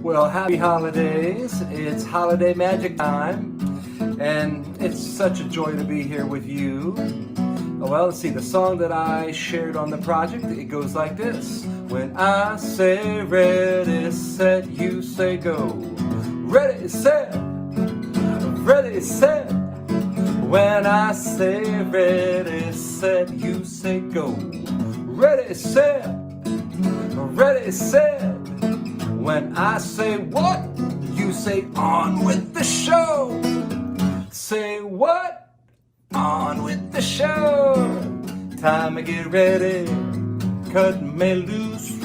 Well, happy holidays. It's holiday magic time, and it's such a joy to be here with you. Well, let's see, the song that I shared on the project, it goes like this. When I say ready, set, you say go. Ready, set, ready, set. When I say ready, set, you say go. Ready, set, ready, set. When I say what, you say on with the show. Say what? On with the show. Time to get ready, cut me loose.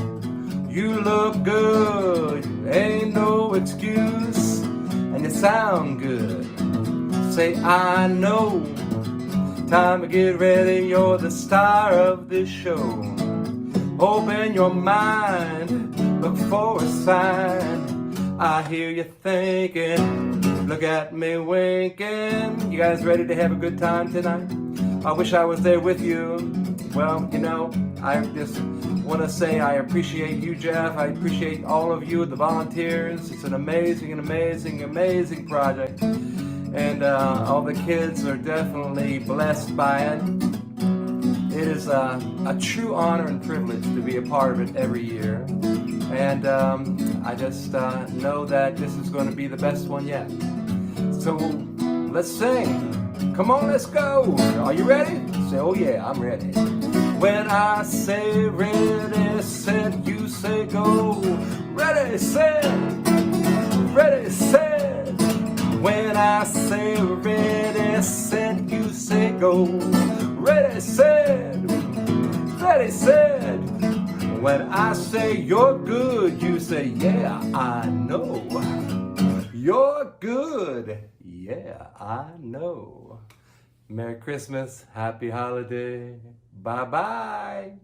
You look good, ain't no excuse. And you sound good, say I know. Time to get ready, you're the star of this show. Open your mind, look for a sign. I hear you thinking, look at me winking. You guys ready to have a good time tonight? I wish I was there with you. Well, you know, I just want to say I appreciate you, Jeff. I appreciate all of you, the volunteers. It's an amazing, amazing project. And all the kids are definitely blessed by it. It is a true honor and privilege to be a part of it every year. And I just know that this is going to be the best one yet. So let's sing. Come on, let's go. Are you ready? Say, oh yeah, I'm ready. When I say ready, set, you say go. Ready, set, ready, set. When I say ready, set, you say go. Ready, set, ready, set. When I say you're good, you say, yeah, I know. You're good, yeah, I know. Merry Christmas, happy holiday, bye-bye.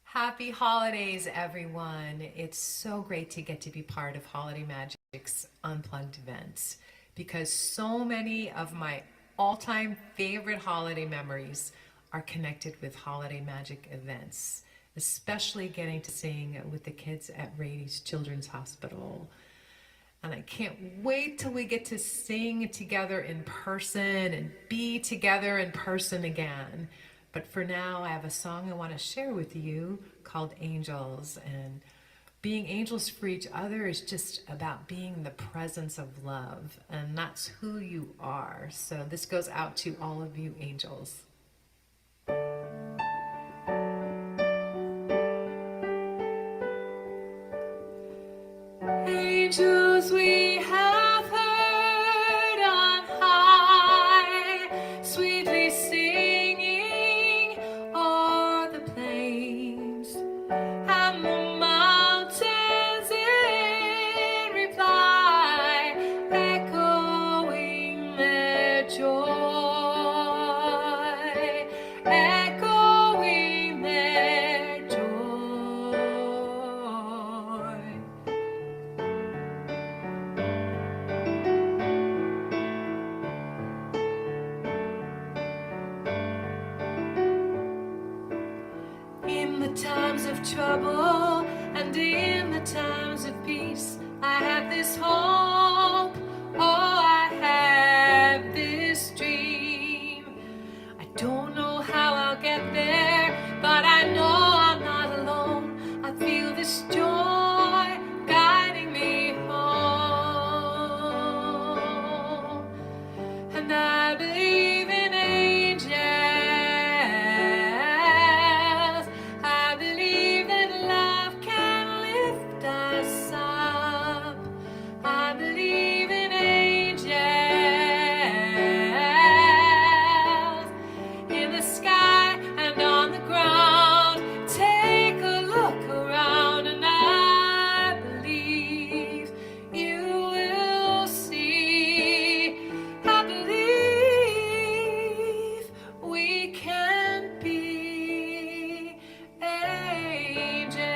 Happy holidays, everyone. It's so great to get to be part of Holiday Magic's Unplugged events because so many of my all-time favorite holiday memories are connected with Holiday Magic events, especially getting to sing with the kids at Rady's Children's Hospital. And I can't wait till we get to sing together in person and be together in person again. But for now, I have a song I want to share with you called Angels. And being angels for each other is just about being in the presence of love. And that's who you are. So this goes out to all of you angels. Angels we have heard on high, sweetly singing o'er the plains, and the mountains in reply, echoing their joy, echoing their joy. In the times of trouble and in the times of peace, I have this hope, oh, I have this dream. I don't know how I'll get there, but I know I'm not alone. I feel this joy guiding me home, and I believe in angels. I believe that love can lift us up. I believe in angels in the sky and on the ground. Take a look around, and I believe you will see. I believe we can be angels.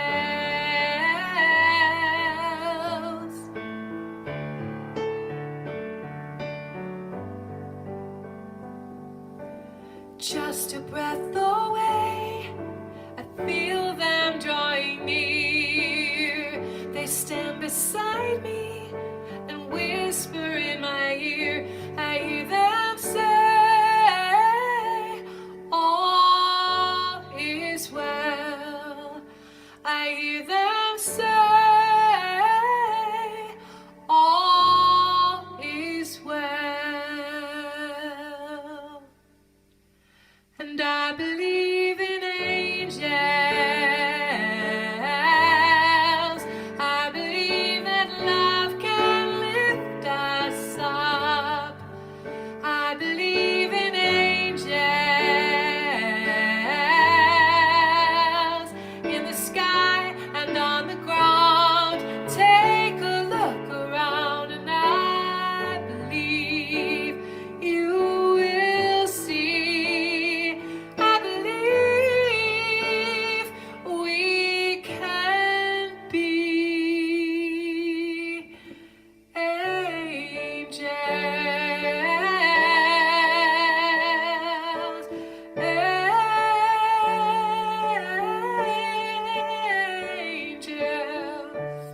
Just a breath away, I feel them drawing near. They stand beside me and whisper in my ear. I hear them say, all is well. I hear them say, all is well. And I believe in angels. I believe that love can lift us up. I believe in angels in the sky and on the ground. Take a look around, and I believe you will see. I believe we can be angels. Angels.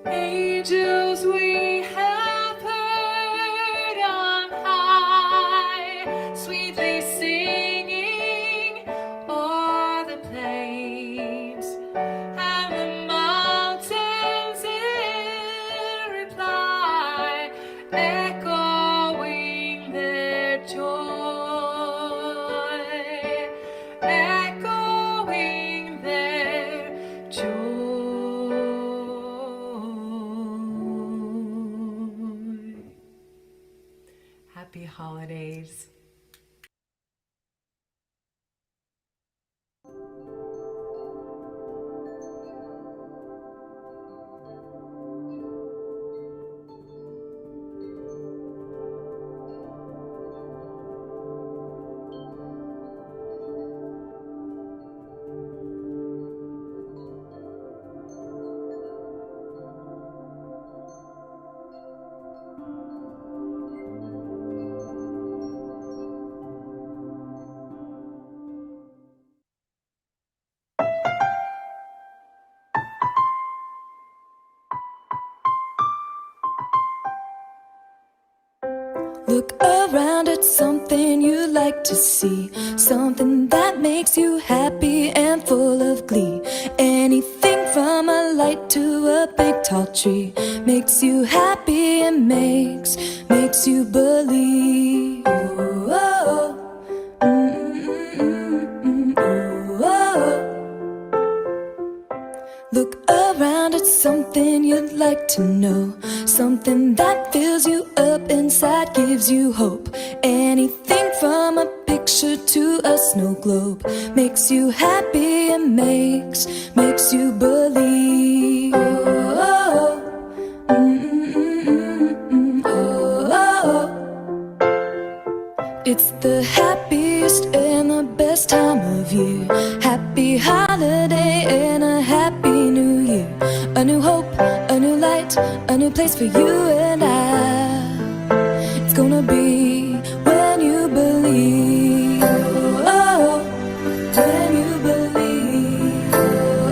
Angels we have heard on high, sweetly singing o'er the plains, and the mountains in reply, echoing their joy, echoing their joy. Happy holidays. Look around at something you like to see, something that makes you happy and full of glee. Anything from a light to a big tall tree makes you happy and makes you believe. Oh, oh, oh. Look around at something you'd like to know, something that fills you up inside, gives you hope. Anything from a picture to a snow globe makes you happy and makes you believe. Oh, oh, oh, oh. It's the happiest and the best time of year. Happy holiday and a happy new year. A new hope, a new light, a new place for you and I. It's gonna be when you believe. Oh, when you believe.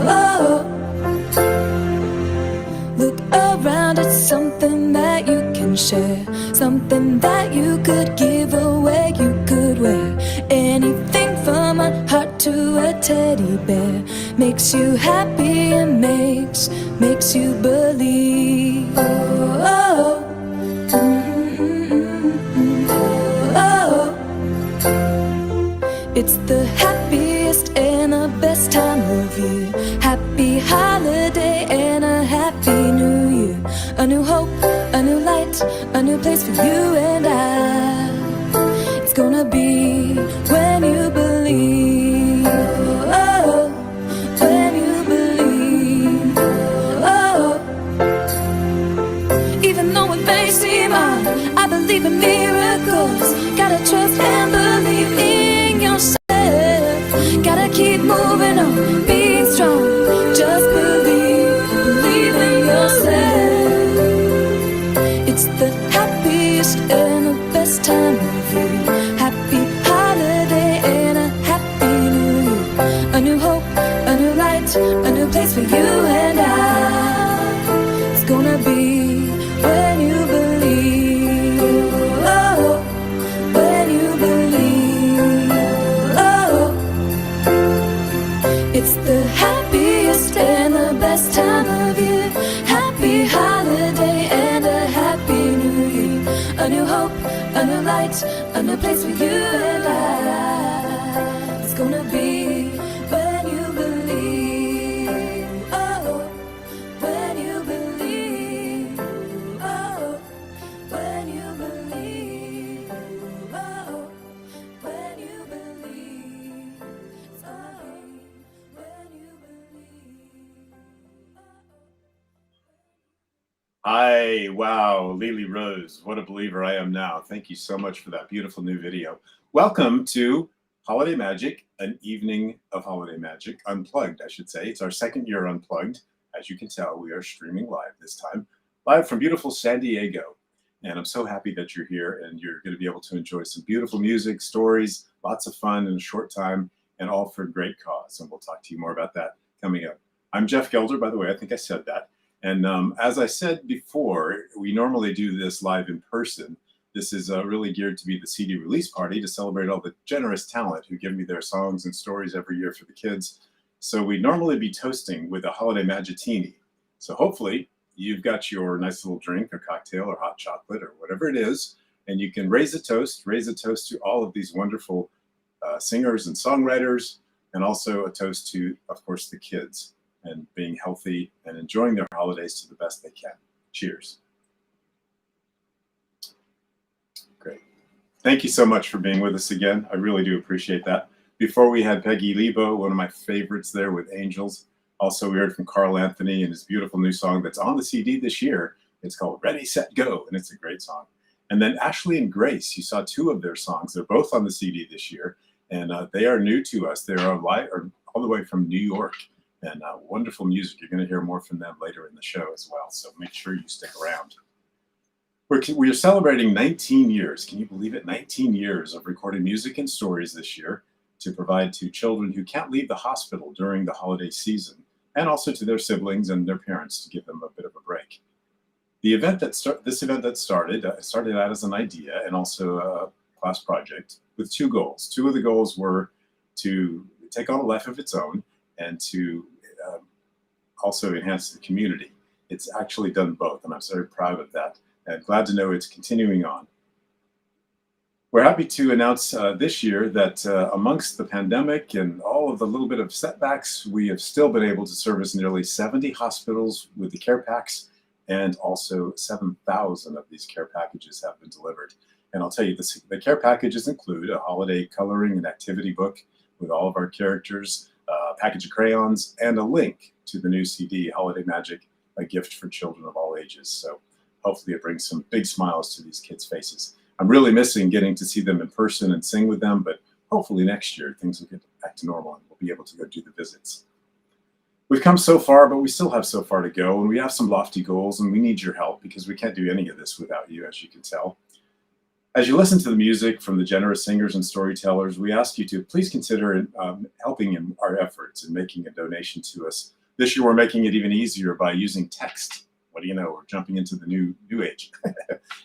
Oh, look around at something that you can share, something that you could give away, you could wear. Anything from a heart to a teddy bear makes you happy and makes you believe. Oh, oh, oh. It's the happiest and the best time of year. Happy holiday and a happy new year. A new hope, a new light, a new place for you and I. It's gonna be when you believe. Oh, when you believe. Oh, even though it may seem odd, I believe in miracles. Gotta trust and believe in yourself. Gotta keep moving on, being strong. Just believe in yourself. It's the happiest and the best time of year. Happy holiday and a happy new year. A new hope, a new light, a new place for you and I. It's gonna be when you believe. Oh, when you believe. Oh, it's the happiest and the best time of year. Happy holiday and a happy new year. A new hope, a new light, a new place for you and I. It's gonna be when you believe. Oh, when you believe. Oh, when you believe. Oh, when you believe. Oh, when you believe. Hi, wow, Lily Rose, what a believer I am now. Thank you so much for that beautiful new video. Welcome to Holiday Magic, an evening of Holiday Magic, Unplugged, I should say. It's our second year Unplugged. As you can tell, we are streaming live this time, live from beautiful San Diego. And I'm so happy that you're here and you're going to be able to enjoy some beautiful music, stories, lots of fun in a short time, and all for a great cause. And we'll talk to you more about that coming up. I'm Jeff Gelder, by the way, I think I said that. And as I said before, we normally do this live in person. This is really geared to be the CD release party to celebrate all the generous talent who give me their songs and stories every year for the kids. So we normally be toasting with a holiday magitini. So hopefully you've got your nice little drink or cocktail or hot chocolate or whatever it is, and you can raise a toast to all of these wonderful singers and songwriters, and also a toast to, of course, the kids and being healthy and enjoying their holidays to the best they can. Cheers. Great. Thank you so much for being with us again. I really do appreciate that. Before we had Peggy Lebo, one of my favorites there with Angels. Also, we heard from Carl Anthony and his beautiful new song that's on the CD this year. It's called Ready, Set, Go, and it's a great song. And then Ashley and Grace, you saw two of their songs. They're both on the CD this year, and they are new to us. They're live, or all the way from New York. And wonderful music. You're going to hear more from them later in the show as well. So make sure you stick around. We're celebrating 19 years. Can you believe it? 19 years of recording music and stories this year to provide to children who can't leave the hospital during the holiday season, and also to their siblings and their parents to give them a bit of a break. The event that started out as an idea and also a class project with two goals. Two of the goals were to take on a life of its own and to also enhance the community. It's actually done both, and I'm very proud of that, and glad to know it's continuing on. We're happy to announce this year that amongst the pandemic and all of the little bit of setbacks, we have still been able to service nearly 70 hospitals with the care packs, and also 7,000 of these care packages have been delivered. And I'll tell you, the care packages include a holiday coloring and activity book with all of our characters, a package of crayons, and a link to the new CD, Holiday Magic, a gift for children of all ages. So hopefully it brings some big smiles to these kids' faces. I'm really missing getting to see them in person and sing with them, but hopefully next year things will get back to normal and we'll be able to go do the visits. We've come so far, but we still have so far to go, and we have some lofty goals, and we need your help because we can't do any of this without you, as you can tell. As you listen to the music from the generous singers and storytellers, we ask you to please consider helping in our efforts and making a donation to us. This year, we're making it even easier by using text. What do you know? We're jumping into the new age.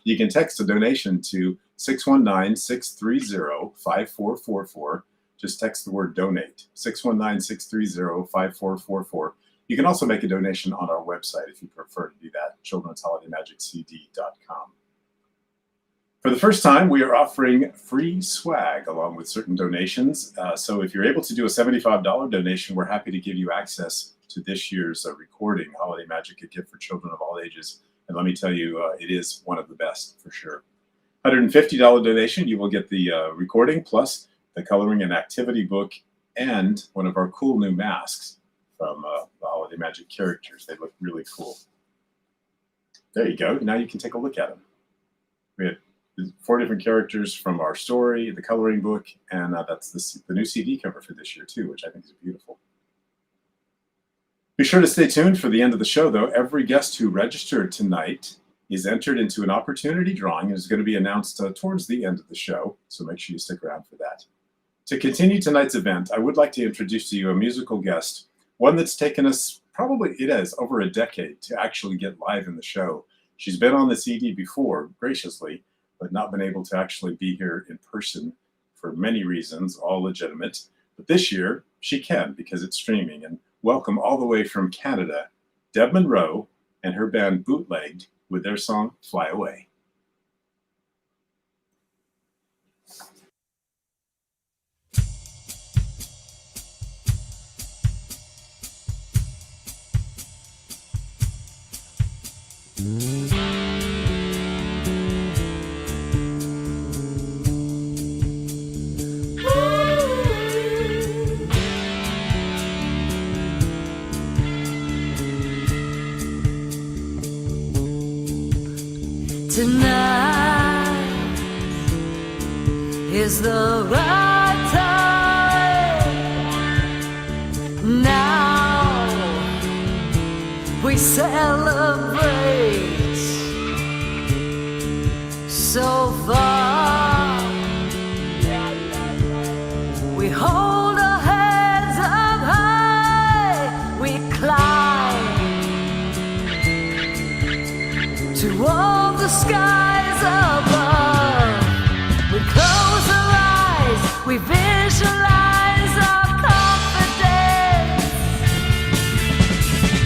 You can text a donation to 619-630-5444. Just text the word donate, 619-630-5444. You can also make a donation on our website if you prefer to do that, children'sholidaymagiccd.com. For the first time, we are offering free swag along with certain donations. So if you're able to do a $75 donation, we're happy to give you access to this year's recording, Holiday Magic, a gift for children of all ages. And let me tell you, it is one of the best for sure. $150 donation, you will get the recording plus the coloring and activity book and one of our cool new masks from the Holiday Magic characters. They look really cool. There you go. Now you can take a look at them. We had 4 different characters from our story, the coloring book, and that's the new CD cover for this year too, which I think is beautiful. Be sure to stay tuned for the end of the show, though. Every guest who registered tonight is entered into an opportunity drawing and is going to be announced towards the end of the show, so make sure you stick around for that. To continue tonight's event, I would like to introduce to you a musical guest, one that's taken us over a decade to actually get live in the show. She's been on the CD before, graciously, but not been able to actually be here in person for many reasons, all legitimate. But this year, she can because it's streaming. And welcome all the way from Canada, Deb Monroe and her band Bootlegged with their song, Fly Away. Tonight is the right time. Now we celebrate. So far we hold our heads up high. We climb to all the skies above. We close our eyes, we visualize our confidence.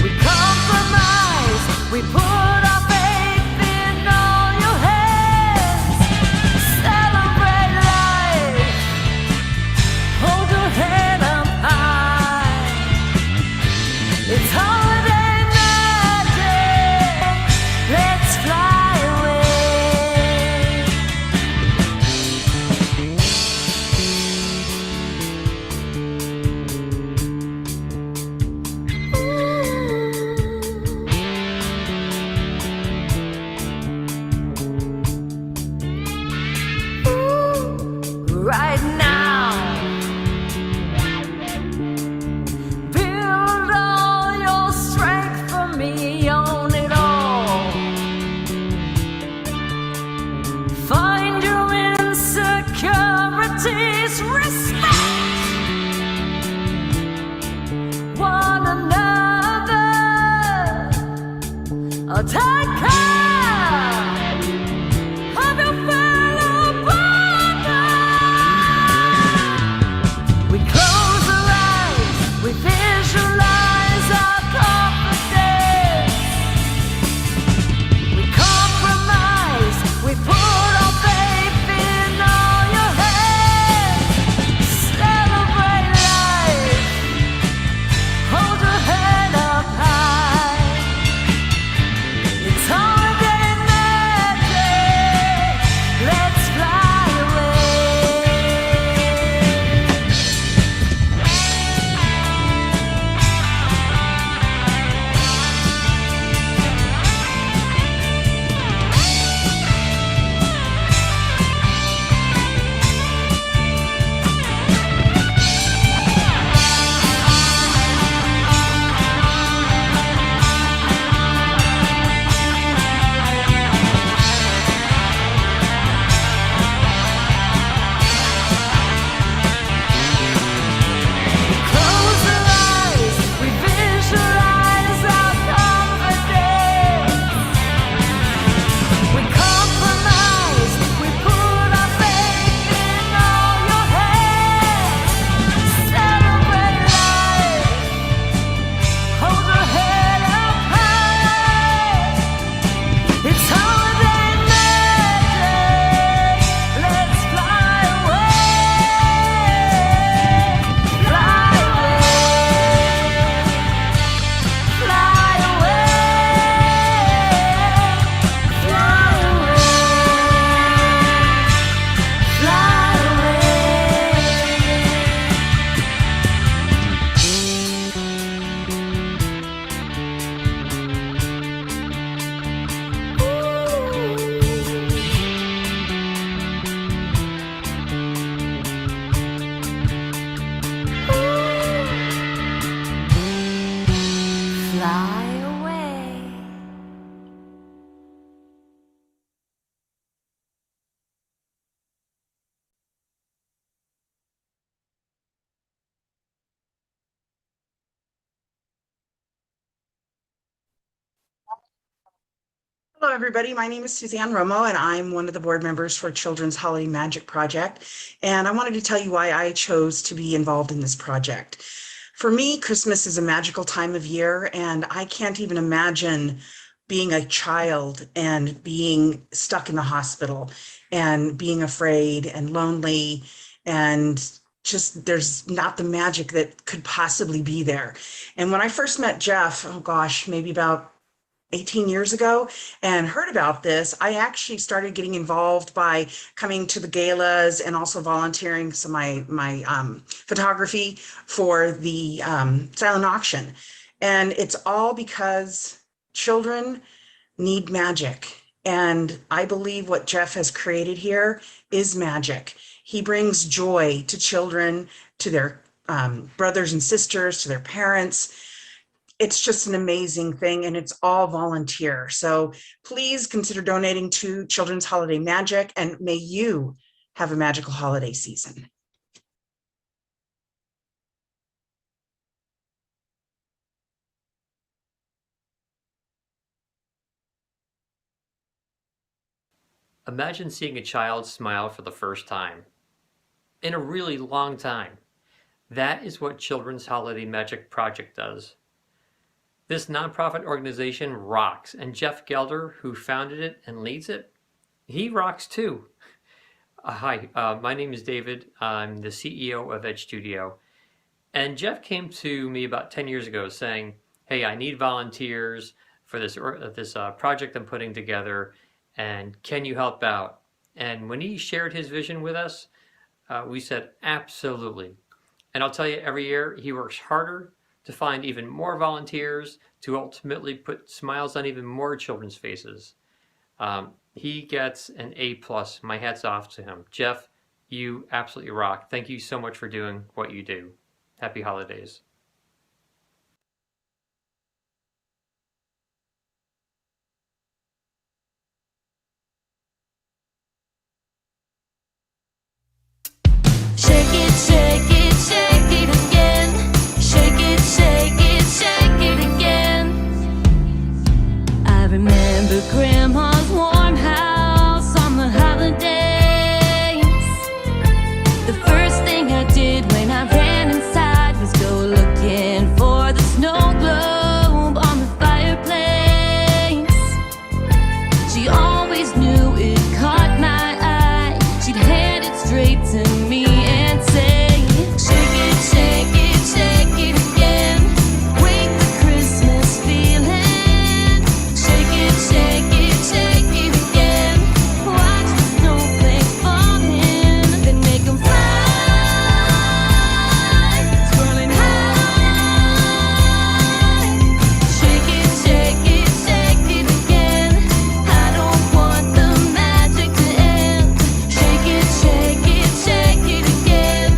We compromise, we put our faith in all your hands. Celebrate life, hold your head up high. It's holiday magic, let's fly away. take care of your fellow brother. We close our eyes, we visualize our confidence. We compromise, we put our faith in all your hands. Celebrate life, hold your head up high. It's holiday magic, let's fly away. Close our eyes, we visualize our confidence. We compromise, we put our faith in all your hands. Celebrate life, hold your head up high. It's holiday magic, let's fly away. Fly away, fly away, fly fly away. Hello, everybody. My name is Suzanne Romo, and I'm one of the board members for Children's Holiday Magic Project. And I wanted to tell you why I chose to be involved in this project. For me, Christmas is a magical time of year, and I can't even imagine being a child and being stuck in the hospital and being afraid and lonely, and just there's not the magic that could possibly be there. And when I first met Jeff, oh gosh, maybe about 18 years ago, and heard about this, I actually started getting involved by coming to the galas and also volunteering some of my photography for the silent auction. And it's all because children need magic. And I believe what Jeff has created here is magic. He brings joy to children, to their brothers and sisters, to their parents. It's just an amazing thing, and it's all volunteer. So please consider donating to Children's Holiday Magic, and may you have a magical holiday season. Imagine seeing a child smile for the first time in a really long time. That is what Children's Holiday Magic Project does. This nonprofit organization rocks, and Jeff Gelder, who founded it and leads it, he rocks too. Hi, my name is David. I'm the CEO of Edge Studio. And Jeff came to me about 10 years ago saying, hey, I need volunteers for this project I'm putting together, and can you help out? And when he shared his vision with us, we said, absolutely. And I'll tell you, every year he works harder to find even more volunteers to ultimately put smiles on even more children's faces. He gets an A+. My hat's off to him. Jeff, you absolutely rock. Thank you so much for doing what you do. Happy holidays. Shake it, shake it, shake it again. Shake it, shake it, shake it again. I remember remember Grandma's warm house on the holidays. The first thing I did when I ran inside was go looking for the snow globe on the fireplace. She always knew it caught my eye. She'd hand it straight to me and say, shake it, shake it, shake it again. Wake the Christmas feeling. Shake it, shake it, shake it again. Watch the snowflakes falling, then make 'em fly, swirling high. Shake it, shake it, shake it again. I don't want the magic to end. Shake it, shake it, shake it again.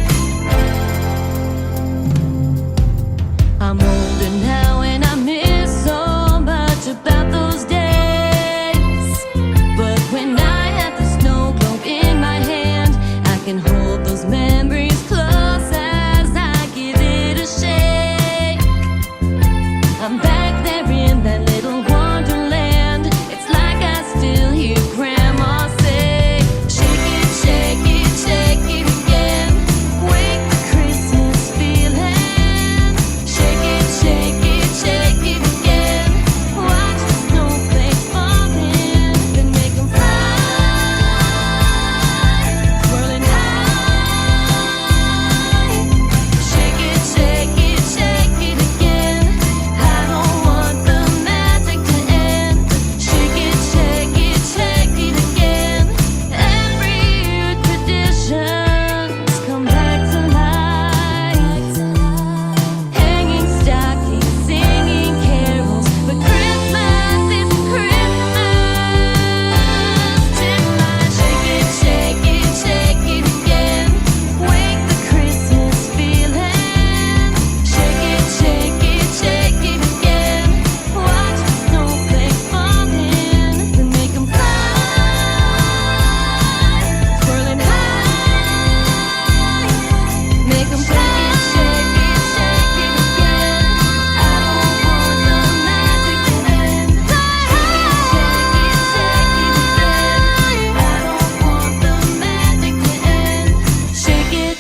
I'm older now and I miss so much about those days. But when I have the snow globe in my hand, I can hold those memories close as I give it a shake. I'm back there in that little wonderland. It's like I still hear Grandma say, shake it, shake it, shake it again. Wake the Christmas feeling. Shake it, shake it, shake it again. Watch the snowflakes falling, then make 'em fly, swirling high. Shake it, shake it, shake it again. I don't want the magic to end. Shake it, shake it, shake it again. Every year traditions come back to life. Hanging stockings, singing carols, but Christmas is Christmas till I shake it, shake it, shake it again. Wake the Christmas feeling. Shake it, shake it, shake it again. Watch the snowflakes falling, then make 'em fly, swirling high. Make 'em fly, shake it, shake it again. I don't want the magic to end. Shake it, shake it, shake it again. I don't want the magic to end. Shake it.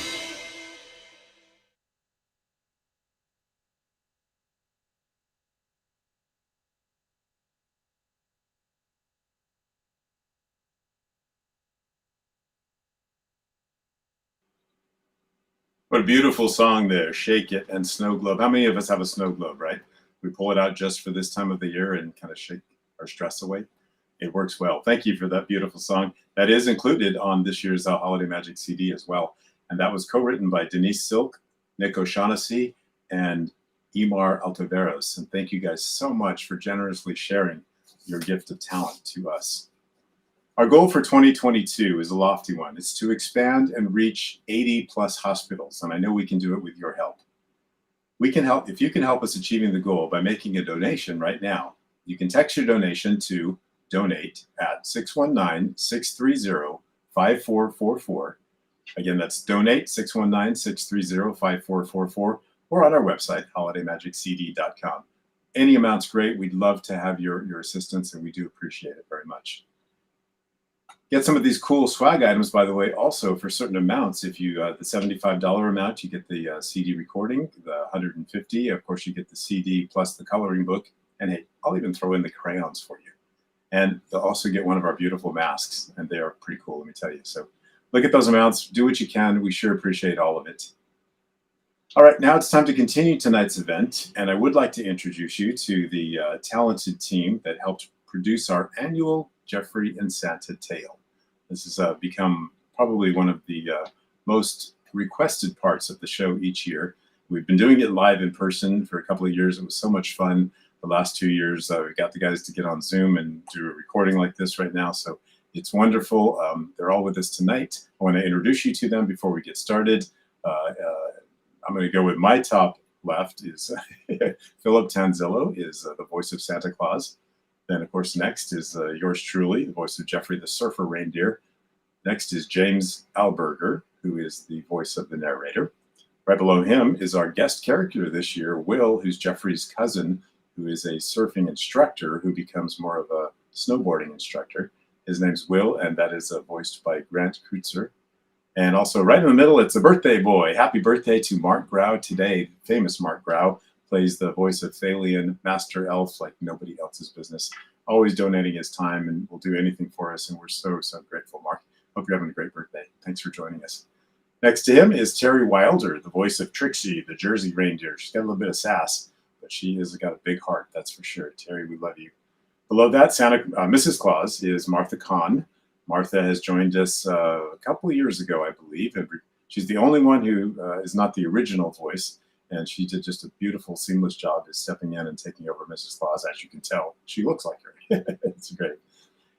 What a beautiful song there, Shake It and Snow Globe. How many of us have a snow globe, right? We pull it out just for this time of the year and kind of shake our stress away. It works well. Thank you for that beautiful song. That is included on this year's Holiday Magic CD as well. And that was co-written by Denise Silk, Nick O'Shaughnessy, and Emar Altaveros. And thank you guys so much for generously sharing your gift of talent to us. Our goal for 2022 is a lofty one. It's to expand and reach 80 plus hospitals, and I know we can do it with your help. We can help if you can help us achieving the goal by making a donation right now. You can text your donation to donate at 619-630-5444. Again, that's donate 619-630-5444 or on our website, holidaymagiccd.com. Any amount's great. We'd love to have your assistance, and we do appreciate it very much. Get some of these cool swag items, by the way, also for certain amounts. If you, the $75 amount, you get the CD recording, the $150, of course, you get the CD plus the coloring book. And hey, I'll even throw in the crayons for you. And you'll also get one of our beautiful masks, and they are pretty cool, let me tell you. So look at those amounts, do what you can. We sure appreciate all of it. All right, now it's time to continue tonight's event, and I would like to introduce you to the talented team that helped produce our annual Jeffrey and Santa tale. This has become probably one of the most requested parts of the show each year. We've been doing it live in person for a couple of years. It was so much fun. The last 2 years, we got the guys to get on Zoom and do a recording like this right now. So it's wonderful. They're all with us tonight. I want to introduce you to them before we get started. I'm going to go with my top left is Philip Tanzillo is the voice of Santa Claus. Then, of course, next is yours truly, the voice of Jeffrey the Surfer Reindeer. Next is James Alberger, who is the voice of the narrator. Right below him is our guest character this year, Will, who's Jeffrey's cousin, who is a surfing instructor who becomes more of a snowboarding instructor. His name's Will, and that is voiced by Grant Kreutzer. And also right in the middle, it's a birthday boy. Happy birthday to Mark Grau today. Famous Mark Grau plays the voice of Thalion, Master Elf, like nobody else's business. Always donating his time and will do anything for us. And we're so, so grateful, Mark. Hope you're having a great birthday. Thanks for joining us. Next to him is Terry Wilder, the voice of Trixie, the Jersey reindeer. She's got a little bit of sass, but she has got a big heart, that's for sure. Terry, we love you. Below that, Mrs. Claus is Martha Kahn. Martha has joined us a couple of years ago, I believe. And she's the only one who is not the original voice. And she did just a beautiful, seamless job of stepping in and taking over Mrs. Claus. As you can tell, she looks like her. It's great.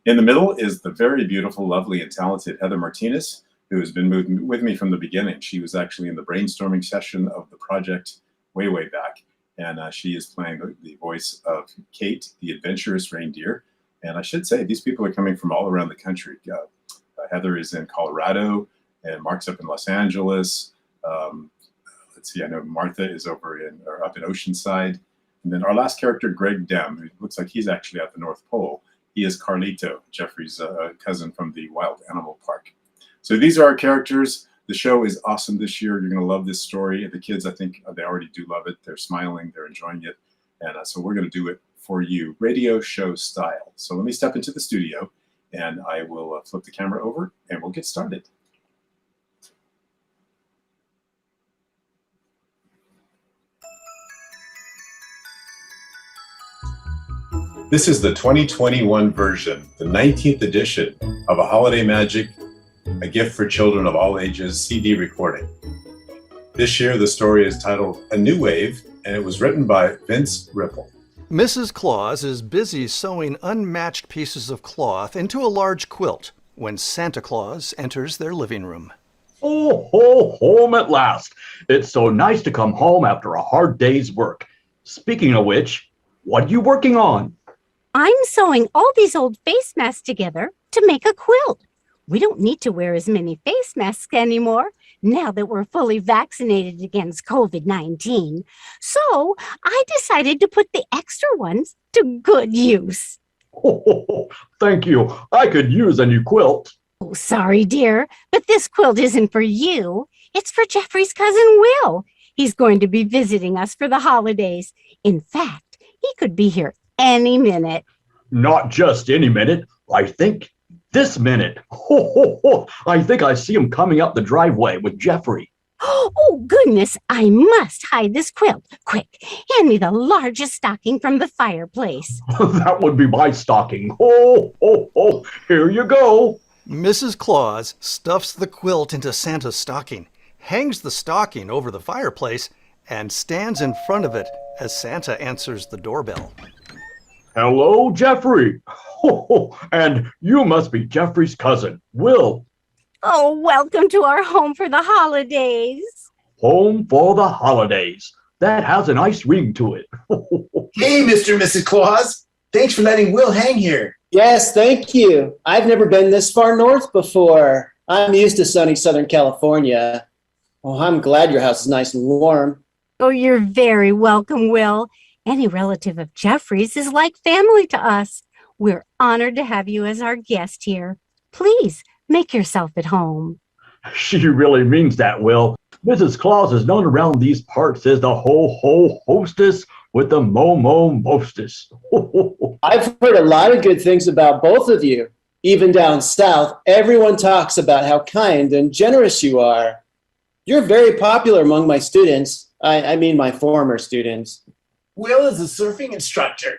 In the middle is the very beautiful, lovely, and talented Heather Martinez, who has been with me from the beginning. She was actually in the brainstorming session of the project way, way back. And she is playing the voice of Kate, the adventurous reindeer. And I should say, these people are coming from all around the country. Heather is in Colorado, and Mark's up in Los Angeles. Let's see, I know Martha is up in Oceanside. And then our last character, Greg Dem, who looks like he's actually at the North Pole. He is Carlito, Jeffrey's cousin from the Wild Animal Park. So these are our characters. The show is awesome this year. You're going to love this story. The kids, I think they already do love it. They're smiling. They're enjoying it. And so we're going to do it for you, radio show style. So let me step into the studio, and I will flip the camera over, and we'll get started. This is the 2021 version, the 19th edition of A Holiday Magic, a gift for children of all ages CD recording. This year, the story is titled A New Wave, and it was written by Vince Ripple. Mrs. Claus is busy sewing unmatched pieces of cloth into a large quilt when Santa Claus enters their living room. Oh, ho, home at last. It's so nice to come home after a hard day's work. Speaking of which, what are you working on? I'm sewing all these old face masks together to make a quilt. We don't need to wear as many face masks anymore now that we're fully vaccinated against COVID-19. So I decided to put the extra ones to good use. Oh, thank you. I could use a new quilt. Oh, sorry, dear, but this quilt isn't for you. It's for Jeffrey's cousin Will. He's going to be visiting us for the holidays. In fact, he could be here any minute. Not just any minute. I think this minute. Oh, I think I see him coming up the driveway with Jeffrey. Oh, goodness, I must hide this quilt. Quick, hand me the largest stocking from the fireplace. That would be my stocking. Oh, here you go. Mrs. Claus stuffs the quilt into Santa's stocking, hangs the stocking over the fireplace, and stands in front of it as Santa answers the doorbell. Hello, Jeffrey. Oh, and you must be Jeffrey's cousin, Will. Oh, welcome to our home for the holidays. Home for the holidays. That has a nice ring to it. Hey, Mr. and Mrs. Claus. Thanks for letting Will hang here. Yes, thank you. I've never been this far north before. I'm used to sunny Southern California. Oh, I'm glad your house is nice and warm. Oh, you're very welcome, Will. Any relative of Jeffrey's is like family to us. We're honored to have you as our guest here. Please make yourself at home. She really means that, Will. Mrs. Claus is known around these parts as the ho-ho hostess with the mo-mo mostess. I've heard a lot of good things about both of you. Even down south, everyone talks about how kind and generous you are. You're very popular among my students. I mean my former students. Will is a surfing instructor.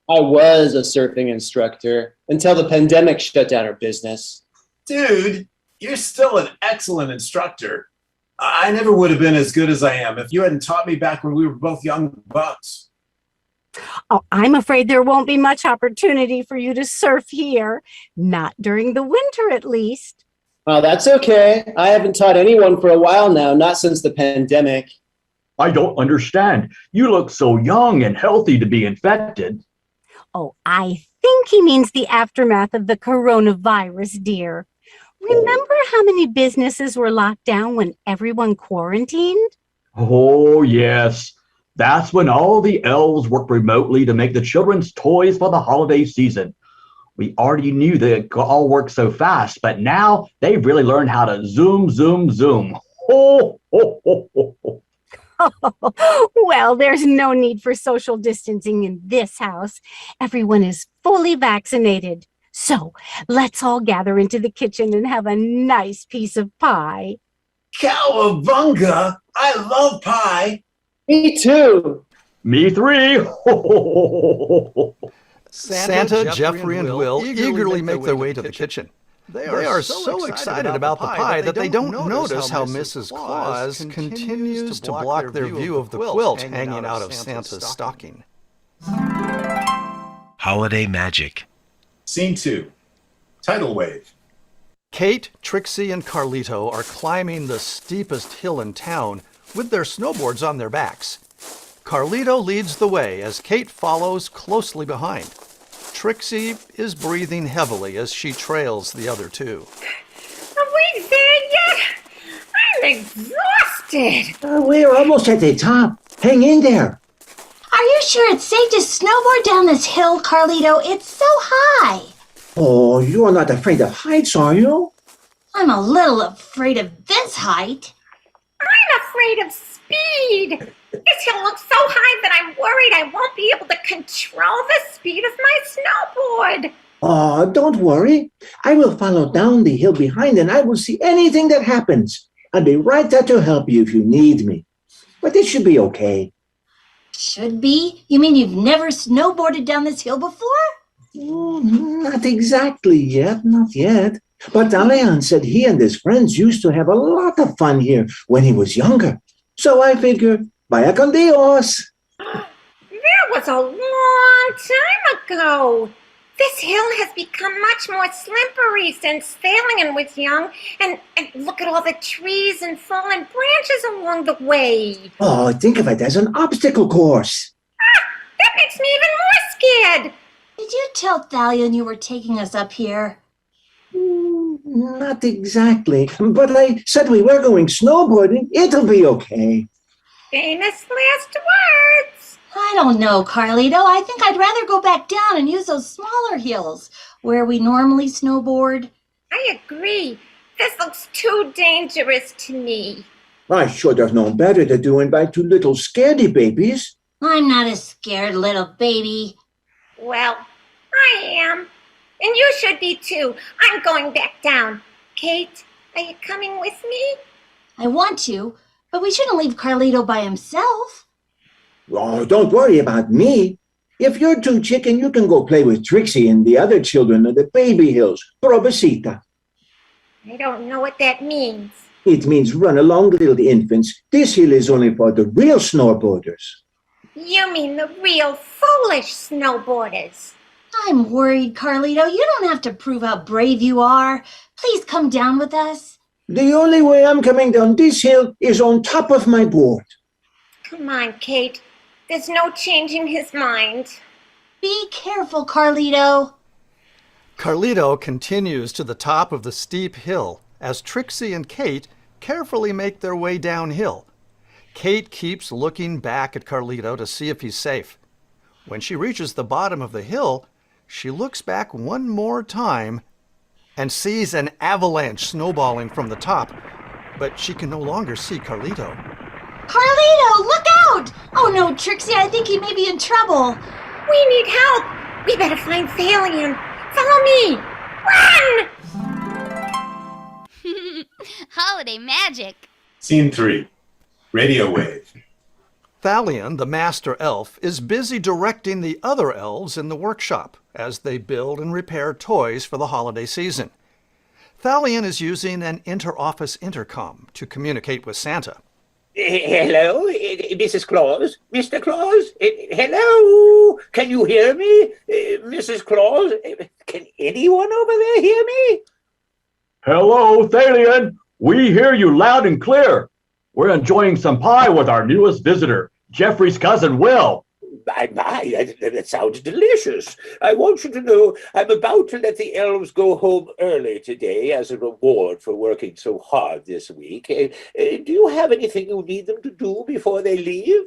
I was a surfing instructor until the pandemic shut down our business. Dude, you're still an excellent instructor. I never would have been as good as I am if you hadn't taught me back when we were both young bucks. Oh, I'm afraid there won't be much opportunity for you to surf here. Not during the winter, at least. Well, that's okay. I haven't taught anyone for a while now, not since the pandemic. I don't understand. You look so young and healthy to be infected. Oh, I think he means the aftermath of the coronavirus, dear. Remember how many businesses were locked down when everyone quarantined? Oh, yes. That's when all the elves work remotely to make the children's toys for the holiday season. We already knew they all work so fast, but now they've really learned how to zoom, zoom, zoom. Ho, ho, ho, ho, ho. Well, there's no need for social distancing in this house. Everyone is fully vaccinated. So let's all gather into the kitchen and have a nice piece of pie. Cowabunga! I love pie. Me too. Me three. Ho, ho, ho, ho, ho. Santa, Jeffrey, and Will eagerly make their way to the kitchen. They are so excited about the pie that they don't notice how Mrs. Claus continues to block their view of the quilt hanging out of Santa's stocking. Holiday Magic. Scene 2. Tidal wave. Kate, Trixie, and Carlito are climbing the steepest hill in town with their snowboards on their backs. Carlito leads the way as Kate follows closely behind. Trixie is breathing heavily as she trails the other two. Are we there yet? I'm exhausted. We're almost at the top. Hang in there. Are you sure it's safe to snowboard down this hill, Carlito? It's so high. Oh, you're not afraid of heights, are you? I'm a little afraid of this height. I'm afraid of speed. This hill looks so high that I'm worried I won't be able to control the speed of my snowboard. Oh, don't worry. I will follow down the hill behind and I will see anything that happens. I'll be right there to help you if you need me. But it should be okay. Should be? You mean you've never snowboarded down this hill before? Not exactly yet, not yet. But Leon said he and his friends used to have a lot of fun here when he was younger. So I figured, vaya con Dios. That was a long time ago. This hill has become much more slippery since Thalion was young. And look at all the trees and fallen branches along the way. Oh, think of it as an obstacle course. That makes me even more scared. Did you tell Thalion you were taking us up here? Not exactly, but I said we were going snowboarding. It'll be okay. Famous last words. I don't know, Carlito. I think I'd rather go back down and use those smaller hills where we normally snowboard. I agree. This looks too dangerous to me. I should have known better to do invite two little scaredy babies. I'm not a scared little baby. Well, I am. And you should be too. I'm going back down. Kate, are you coming with me? I want to, but we shouldn't leave Carlito by himself. Oh, don't worry about me. If you're too chicken, you can go play with Trixie and the other children of the baby hills. Probosita. I don't know what that means. It means run along, little infants. This hill is only for the real snowboarders. You mean the real foolish snowboarders. I'm worried, Carlito. You don't have to prove how brave you are. Please come down with us. The only way I'm coming down this hill is on top of my board. Come on, Kate. There's no changing his mind. Be careful, Carlito. Carlito continues to the top of the steep hill as Trixie and Kate carefully make their way downhill. Kate keeps looking back at Carlito to see if he's safe. When she reaches the bottom of the hill, she looks back one more time and sees an avalanche snowballing from the top, but she can no longer see Carlito. Carlito, look out! Oh no, Trixie, I think he may be in trouble. We need help. We better find Thalion. Follow me. Run! Holiday magic. Scene 3. Radio wave. Thalion, the master elf, is busy directing the other elves in the workshop as they build and repair toys for the holiday season. Thalion is using an inter-office intercom to communicate with Santa. Hello, Mrs. Claus? Mr. Claus? Hello? Can you hear me? Mrs. Claus? Can anyone over there hear me? Hello, Thalion. We hear you loud and clear. We're enjoying some pie with our newest visitor, Jeffrey's cousin, Will. My, that sounds delicious. I want you to know I'm about to let the elves go home early today as a reward for working so hard this week. Do you have anything you need them to do before they leave?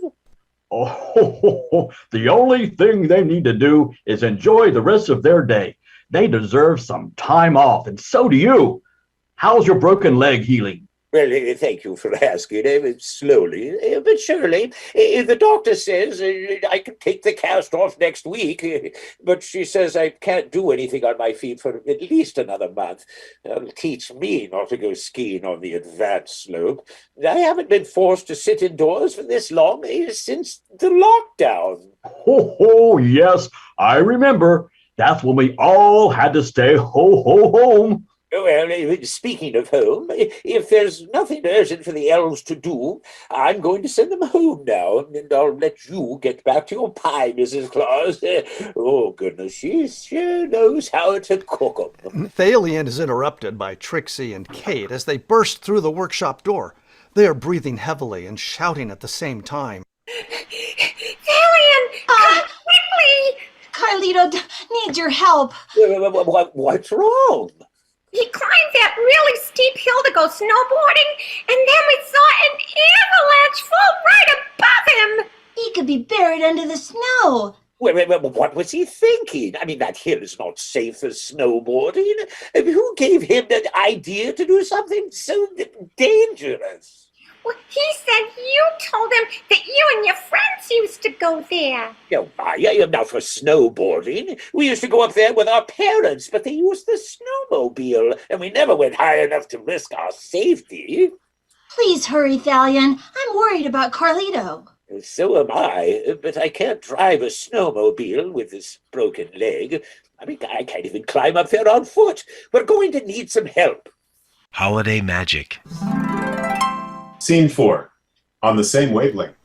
Oh, the only thing they need to do is enjoy the rest of their day. They deserve some time off, and so do you. How's your broken leg healing? Well, thank you for asking. Slowly, but surely. The doctor says I can take the cast off next week, but she says I can't do anything on my feet for at least another month. That'll teach me not to go skiing on the advanced slope. I haven't been forced to sit indoors for this long since the lockdown. Oh, yes, I remember. That's when we all had to stay home. Well, speaking of home, if there's nothing urgent for the elves to do, I'm going to send them home now, and I'll let you get back to your pie, Mrs. Claus. Oh, goodness, she sure knows how to cook 'em. Thalian is interrupted by Trixie and Kate as they burst through the workshop door. They are breathing heavily and shouting at the same time. Thalian, come quickly! Carlito needs your help. What's wrong? He climbed that really steep hill to go snowboarding, and then we saw an avalanche fall right above him. He could be buried under the snow. What was he thinking? I mean, that hill is not safe for snowboarding. Who gave him the idea to do something so dangerous? Well, he said you told him that you and your friends used to go there. Now for snowboarding, we used to go up there with our parents, but they used the snowmobile, and we never went high enough to risk our safety. Please hurry, Thalian. I'm worried about Carlito. So am I, but I can't drive a snowmobile with this broken leg. I mean, I can't even climb up there on foot. We're going to need some help. Holiday Magic. Scene 4. On the same wavelength.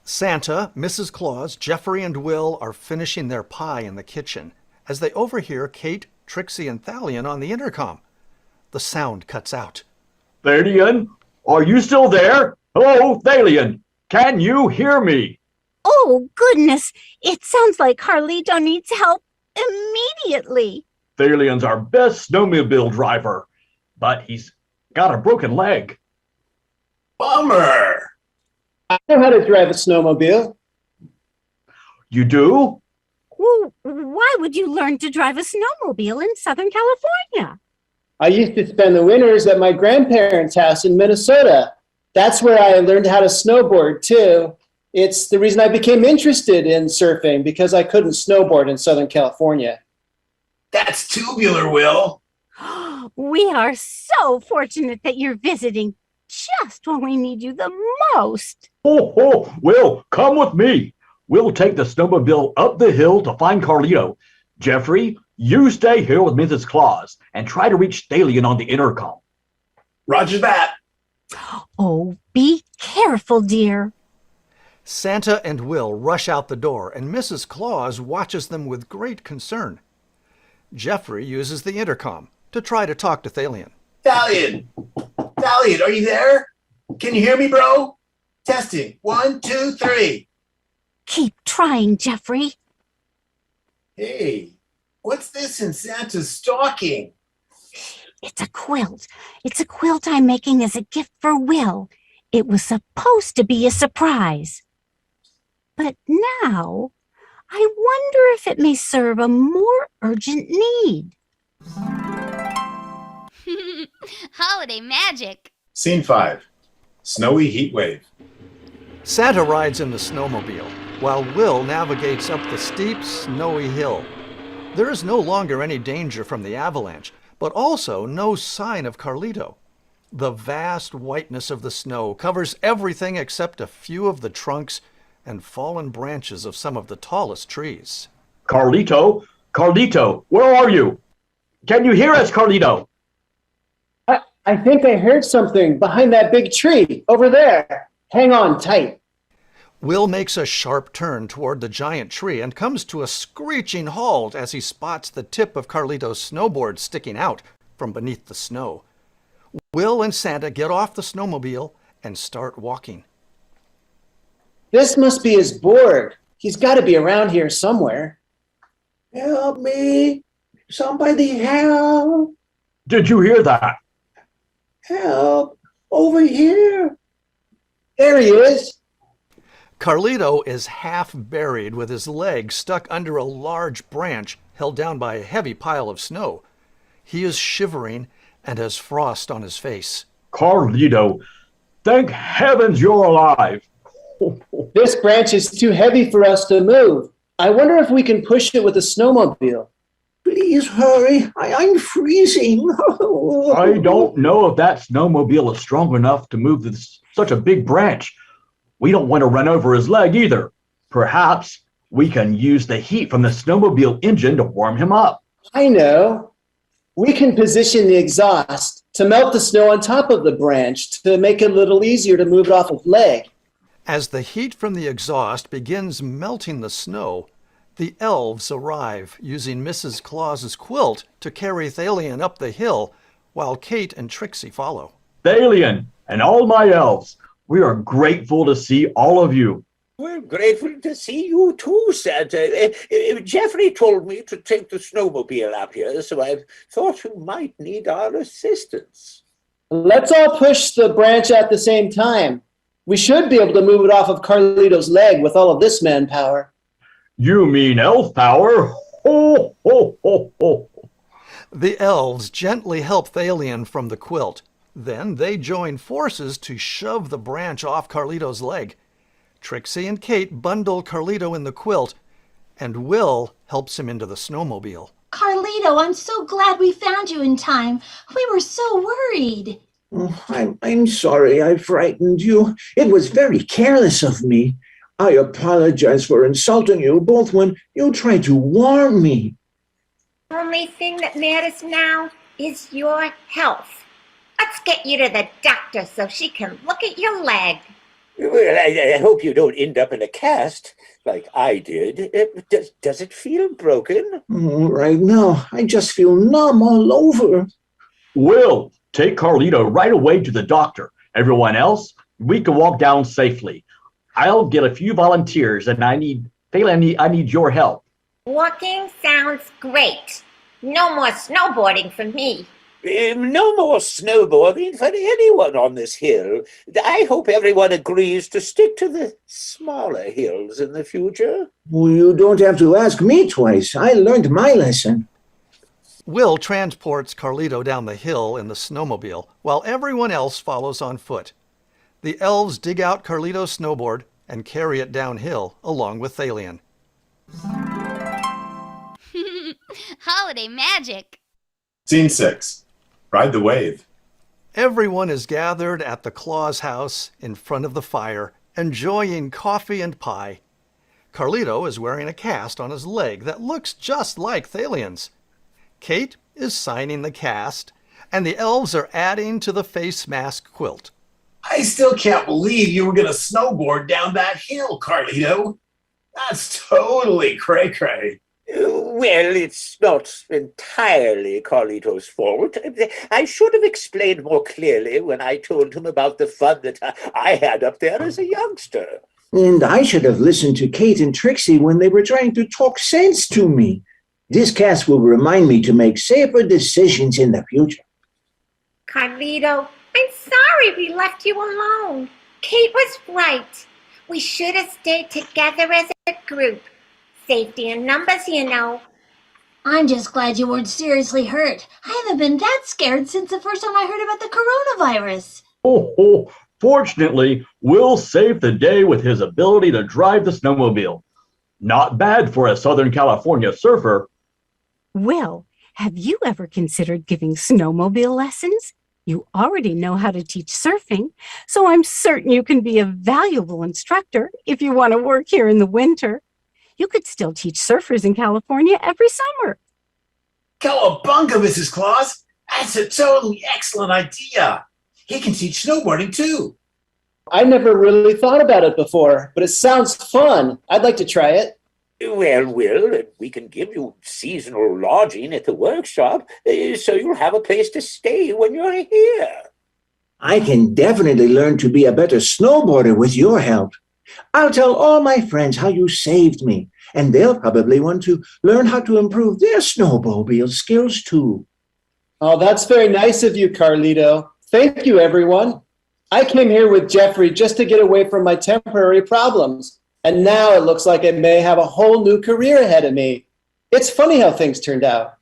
Santa, Mrs. Claus, Jeffrey, and Will are finishing their pie in the kitchen as they overhear Kate, Trixie, and Thalian on the intercom. The sound cuts out. Thalian, are you still there? Hello, Thalian. Can you hear me? Oh, goodness. It sounds like Carlito needs help immediately. Thalian's our best snowmobile driver, but he's got a broken leg. Bummer. I know how to drive a snowmobile. You do? Well, why would you learn to drive a snowmobile in Southern California? I used to spend the winters at my grandparents' house in Minnesota. That's where I learned how to snowboard, too. It's the reason I became interested in surfing, because I couldn't snowboard in Southern California. That's tubular, Will. We are so fortunate that you're visiting just when we need you the most. Will, come with me. We'll take the snowmobile up the hill to find Carlito. Jeffrey, you stay here with Mrs. Claus and try to reach Thalian on the intercom. Roger that. Oh, be careful, dear. Santa and Will rush out the door, and Mrs. Claus watches them with great concern. Jeffrey uses the intercom to try to talk to Thalian. Thalian, are you there? Can you hear me, bro? Testing. 1, 2, 3. Keep trying, Jeffrey. Hey, what's this in Santa's stocking? It's a quilt. It's a quilt I'm making as a gift for Will. It was supposed to be a surprise. But now, I wonder if it may serve a more urgent need. Holiday Magic. Scene 5. Snowy heat wave. Santa rides in the snowmobile, while Will navigates up the steep, snowy hill. There is no longer any danger from the avalanche, but also no sign of Carlito. The vast whiteness of the snow covers everything except a few of the trunks and fallen branches of some of the tallest trees. Carlito, where are you? Can you hear us, Carlito? I think I heard something behind that big tree over there. Hang on tight. Will makes a sharp turn toward the giant tree and comes to a screeching halt as he spots the tip of Carlito's snowboard sticking out from beneath the snow. Will and Santa get off the snowmobile and start walking. This must be his board. He's got to be around here somewhere. Help me. Somebody help. Did you hear that? Help. Over here. There he is. Carlito is half buried with his leg stuck under a large branch held down by a heavy pile of snow. He is shivering and has frost on his face. Carlito, thank heavens you're alive. This branch is too heavy for us to move. I wonder if we can push it with a snowmobile. Please hurry. I'm freezing. I don't know if that snowmobile is strong enough to move such a big branch. We don't want to run over his leg either. Perhaps we can use the heat from the snowmobile engine to warm him up. I know. We can position the exhaust to melt the snow on top of the branch to make it a little easier to move it off his leg. As the heat from the exhaust begins melting the snow, the elves arrive using Mrs. Claus's quilt to carry Thalion up the hill while Kate and Trixie follow. Thalion and all my elves, we are grateful to see all of you. We're grateful to see you too, Santa. Jeffrey told me to take the snowmobile up here, so I thought you might need our assistance. Let's all push the branch at the same time. We should be able to move it off of Carlito's leg with all of this manpower. You mean elf power? Ho, ho, ho, ho. The elves gently help Thalion from the quilt. Then they join forces to shove the branch off Carlito's leg. Trixie and Kate bundle Carlito in the quilt, and Will helps him into the snowmobile. Carlito, I'm so glad we found you in time. We were so worried. Oh, I'm sorry I frightened you. It was very careless of me. I apologize for insulting you both when you tried to warn me. The only thing that matters now is your health. Let's get you to the doctor so she can look at your leg. Well, I hope you don't end up in a cast like I did. Does it feel broken? Right now, I just feel numb all over. Will, take Carlito right away to the doctor. Everyone else, we can walk down safely. I'll get a few volunteers, and I need your help. Walking sounds great. No more snowboarding for me. No more snowboarding for anyone on this hill. I hope everyone agrees to stick to the smaller hills in the future. Well, you don't have to ask me twice. I learned my lesson. Will transports Carlito down the hill in the snowmobile, while everyone else follows on foot. The elves dig out Carlito's snowboard and carry it downhill along with Thalion. Holiday magic. Scene 6. Ride the wave. Everyone is gathered at the Claus house in front of the fire, enjoying coffee and pie. Carlito is wearing a cast on his leg that looks just like Thalion's. Kate is signing the cast, and the elves are adding to the face mask quilt. I still can't believe you were going to snowboard down that hill, Carlito. That's totally cray-cray. Well, it's not entirely Carlito's fault. I should have explained more clearly when I told him about the fun that I had up there as a youngster. And I should have listened to Kate and Trixie when they were trying to talk sense to me. This cast will remind me to make safer decisions in the future. Carlito, I'm sorry we left you alone. Kate was right. We should have stayed together as a group. Safety in numbers, you know. I'm just glad you weren't seriously hurt. I haven't been that scared since the first time I heard about the coronavirus. Oh, fortunately, Will saved the day with his ability to drive the snowmobile. Not bad for a Southern California surfer. Will, have you ever considered giving snowmobile lessons? You already know how to teach surfing, so I'm certain you can be a valuable instructor if you want to work here in the winter. You could still teach surfers in California every summer. Cowabunga, Mrs. Claus. That's a totally excellent idea. He can teach snowboarding, too. I never really thought about it before, but it sounds fun. I'd like to try it. Well, Will, we can give you seasonal lodging at the workshop, so you'll have a place to stay when you're here. I can definitely learn to be a better snowboarder with your help. I'll tell all my friends how you saved me, and they'll probably want to learn how to improve their snowmobile skills too. Oh, that's very nice of you, Carlito. Thank you, everyone. I came here with Jeffrey just to get away from my temporary problems. And now it looks like I may have a whole new career ahead of me. It's funny how things turned out.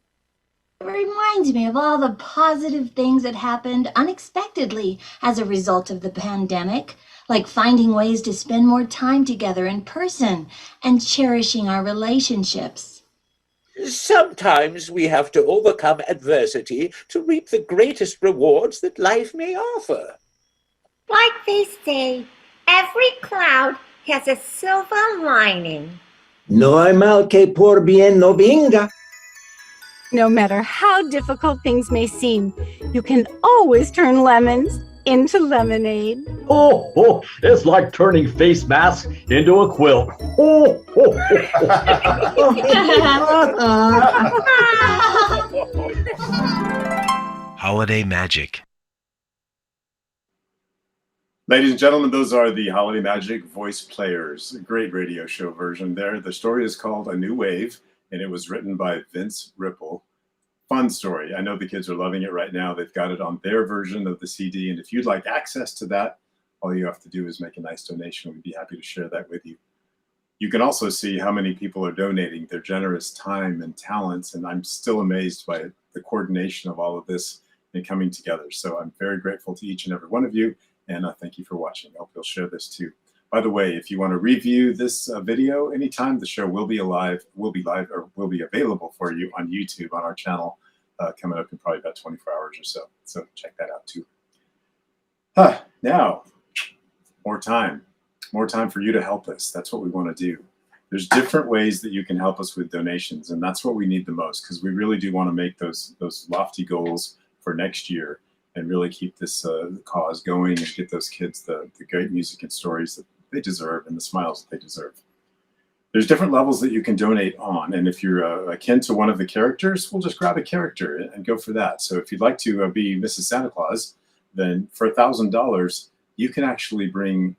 It reminds me of all the positive things that happened unexpectedly as a result of the pandemic, like finding ways to spend more time together in person and cherishing our relationships. Sometimes we have to overcome adversity to reap the greatest rewards that life may offer. Like they say, every cloud has a silver lining. No hay mal que por bien no venga. No matter how difficult things may seem, you can always turn lemons into lemonade. Oh, it's like turning face masks into a quilt. Holiday Magic. Ladies and gentlemen, those are the Holiday Magic voice players. A great radio show version there. The story is called A New Wave, and it was written by Vince Ripple. Fun story. I know the kids are loving it right now. They've got it on their version of the CD, and if you'd like access to that, all you have to do is make a nice donation. We'd be happy to share that with you. You can also see how many people are donating their generous time and talents, and I'm still amazed by the coordination of all of this and coming together. So I'm very grateful to each and every one of you, and thank you for watching. I hope you'll share this too. By the way, if you want to review this video anytime, the show will be available for you on YouTube on our channel coming up in probably about 24 hours or so. So check that out too. Now, more time for you to help us. That's what we want to do. There's different ways that you can help us with donations, and that's what we need the most, because we really do want to make those lofty goals for next year and really keep this cause going and get those kids the great music and stories that they deserve and the smiles that they deserve. There's different levels that you can donate on, and if you're akin to one of the characters, we'll just grab a character and go for that. So if you'd like to be Mrs. Santa Claus, then for $1,000, you can actually bring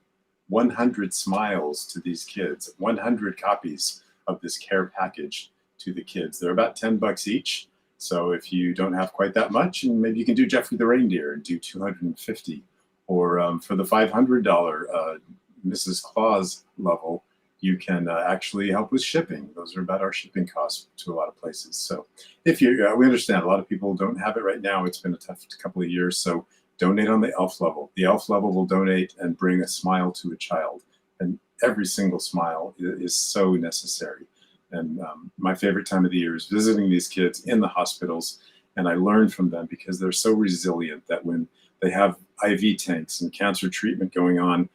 100 smiles to these kids, 100 copies of this care package to the kids. They're about $10 each. So if you don't have quite that much, and maybe you can do Jeffrey the Reindeer and do 250, or for the $500 Mrs. Claus level, you can actually help with shipping. Those are about our shipping costs to a lot of places. So if you, we understand a lot of people don't have it right now. It's been a tough couple of years. So donate on the ELF level. The ELF level will donate and bring a smile to a child. And every single smile is so necessary. And my favorite time of the year is visiting these kids in the hospitals. And I learn from them because they're so resilient that when they have IV tanks and cancer treatment going on,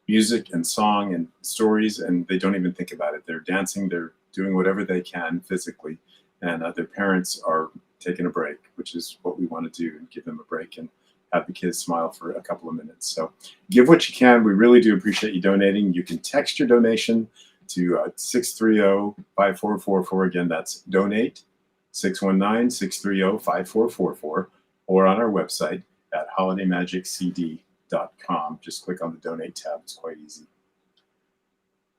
music and song and stories, and they don't even think about it. They're dancing, they're doing whatever they can physically, and their parents are taking a break, which is what we want to do, and give them a break and have the kids smile for a couple of minutes. So give what you can. We really do appreciate you donating. You can text your donation to 630-5444. Again, that's donate 619-630-5444, or on our website at holidaymagiccd.com. Just click on the donate tab. It's quite easy.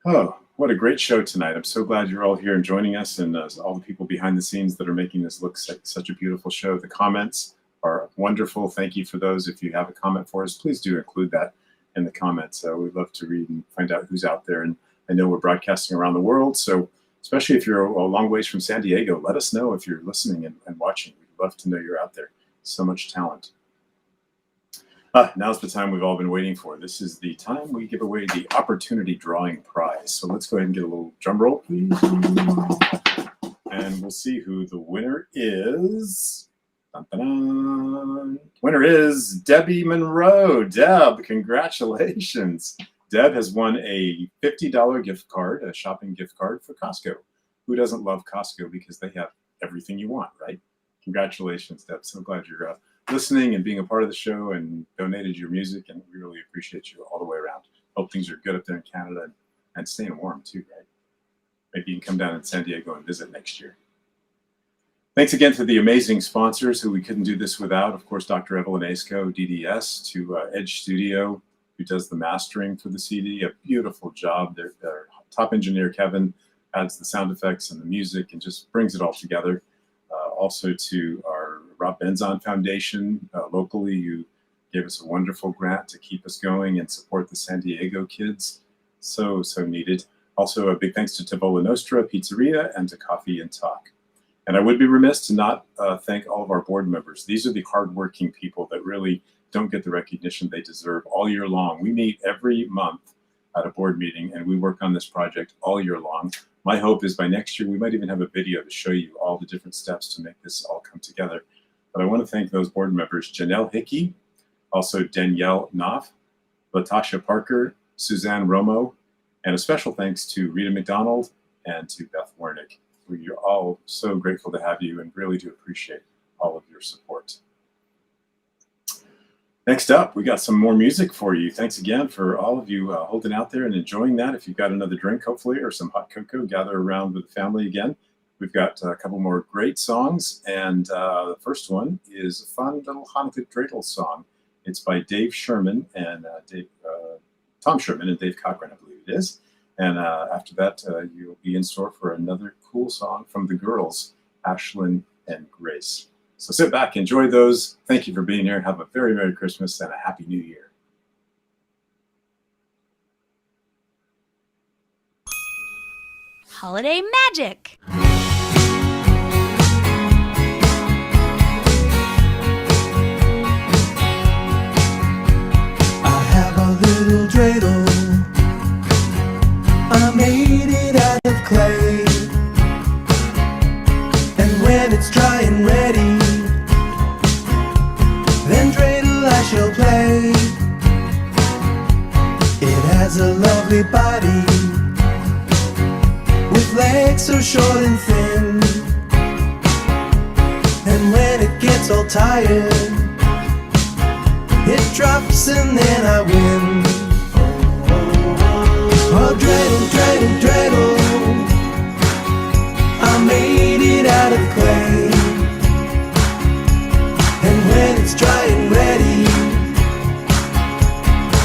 Oh, what a great show tonight. I'm so glad you're all here and joining us, and all the people behind the scenes that are making this look such a beautiful show. The comments are wonderful. Thank you for those. If you have a comment for us, please do include that in the comments. We'd love to read and find out who's out there. And I know we're broadcasting around the world, so especially if you're a long ways from San Diego, let us know if you're listening and watching. We'd love to know you're out there. So much talent. Now's the time we've all been waiting for. This is the time we give away the opportunity drawing prize. So let's go ahead and get a little drum roll, please. And we'll see who the winner is. Dun, dun, dun. Winner is Debbie Monroe. Deb, congratulations. Deb has won a $50 gift card, a shopping gift card for Costco. Who doesn't love Costco, because they have everything you want, right? Congratulations, Deb. So glad you're listening and being a part of the show and donated your music, and we really appreciate you all the way around. Hope things are good up there in Canada and staying warm too, right? Maybe you can come down in San Diego and visit next year. Thanks again to the amazing sponsors who we couldn't do this without. Of course, Dr. Evelyn Asko, DDS, to Edge Studio, who does the mastering for the CD. A beautiful job. Their top engineer, Kevin, adds the sound effects and the music and just brings it all together. Also to our Rob Benzon Foundation locally, who gave us a wonderful grant to keep us going and support the San Diego kids. So needed. Also, a big thanks to Tavola Nostra Pizzeria and to Coffee and Talk. And I would be remiss to not thank all of our board members. These are the hardworking people that really don't get the recognition they deserve all year long. We meet every month at a board meeting, and we work on this project all year long. My hope is by next year, we might even have a video to show you all the different steps to make this all come together. But I want to thank those board members, Janelle Hickey, also Danielle Knopf, Latasha Parker, Suzanne Romo, and a special thanks to Rita McDonald and to Beth Warnick. We are all so grateful to have you and really do appreciate all of your support. Next up, we got some more music for you. Thanks again for all of you holding out there and enjoying that. If you've got another drink, hopefully, or some hot cocoa, gather around with the family again. We've got a couple more great songs, and the first one is a fun little Hanukkah dreidel song. It's by Dave Sherman and Tom Sherman and Dave Cochran, I believe it is. And after that, you'll be in store for another cool song from the girls, Ashlyn and Grace. So sit back, enjoy those. Thank you for being here. Have a very Merry Christmas and a Happy New Year. Holiday Magic. I have a little dreidel. I made it out of clay. And when it's dry and ready, then dreidel I shall play. It has a lovely body, with legs so short and thin. And when it gets all tired, it drops and then I win. Oh, dreidel, dreidel, dreidel, I made it out of clay. And when it's dry and ready,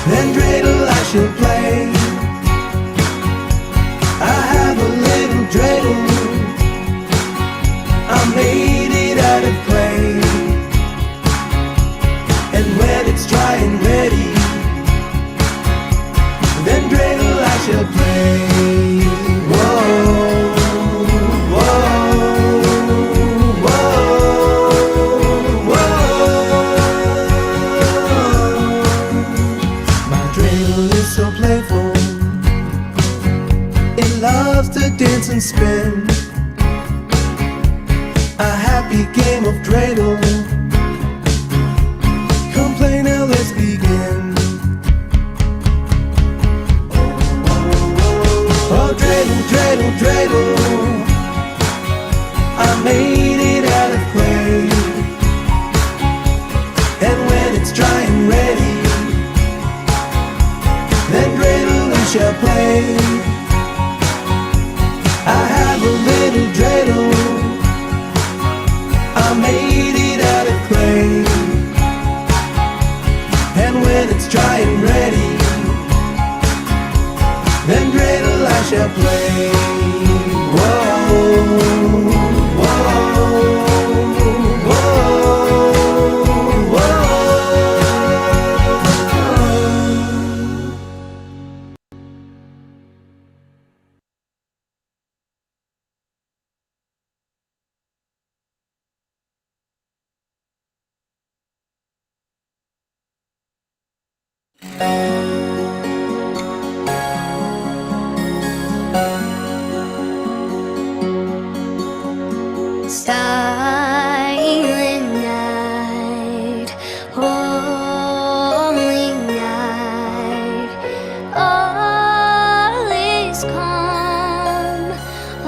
then dreidel I shall play. I have a little dreidel, I made it out of clay. And when it's dry and ready, then dreidel I shall play. Whoa, whoa, whoa, whoa. My dreidel is so playful, it loves to dance and spin. A happy game of dreidel. Come play now, let's begin. Oh, dreidel, dreidel, dreidel, I made it out of clay. And when it's dry and ready, then dreidel we shall play. I have a little dreidel, I made it out of clay. And when it's dry and ready, then dreidel I shall play. Whoa, whoa, whoa, whoa. Silent night, holy night, all is calm,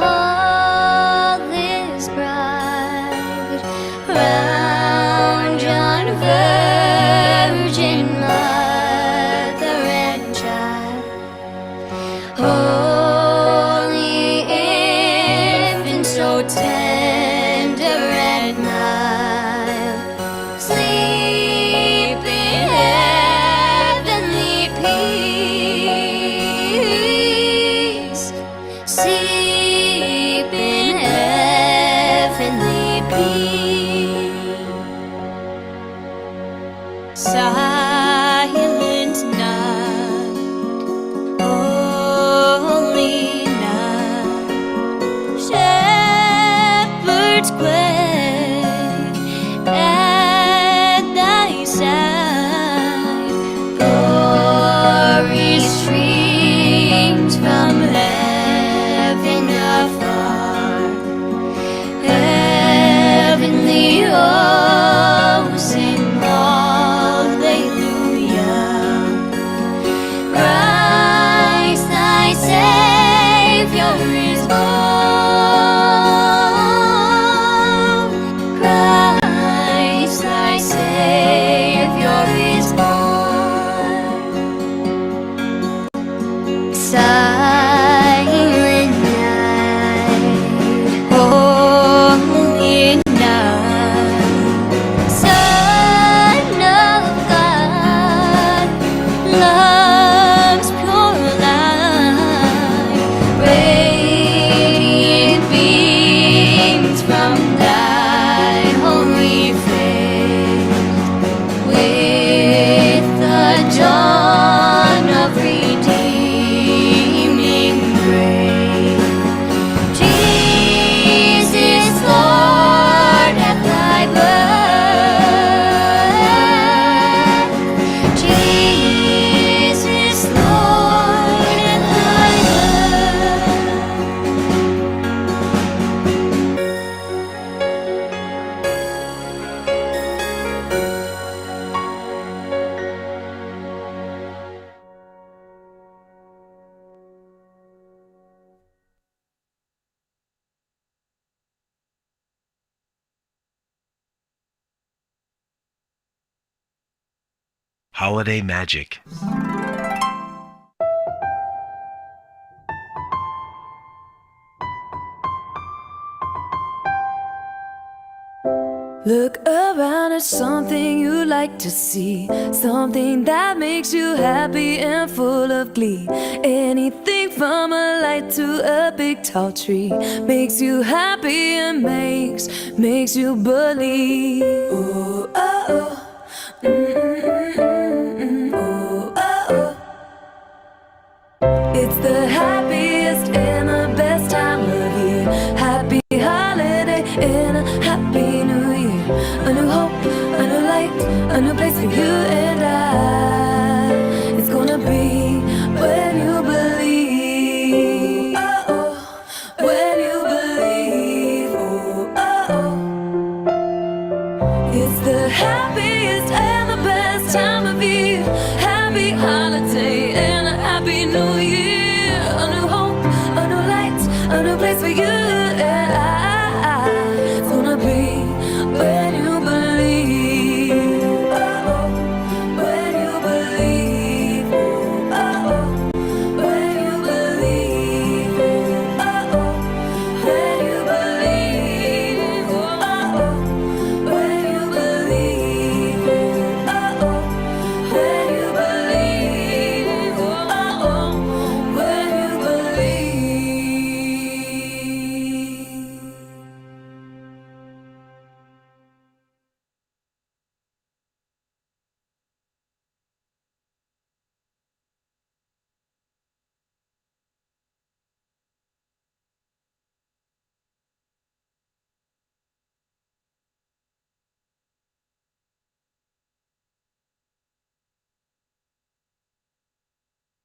all is bright, round yon virgin mother Holiday Magic. Look around at something you like to see, something that makes you happy and full of glee. Anything from a light to a big tall tree makes you happy and makes you believe. Ooh, oh, oh. Ooh, oh, oh. It's the happiest and the best time of year. Happy holiday and a happy new year. A new hope, a new light, a new place for you and I. It's gonna be when you believe. Oh, oh, when you believe. Oh, oh, oh. It's the happiest and the best time of year. Happy holiday and a happy new year.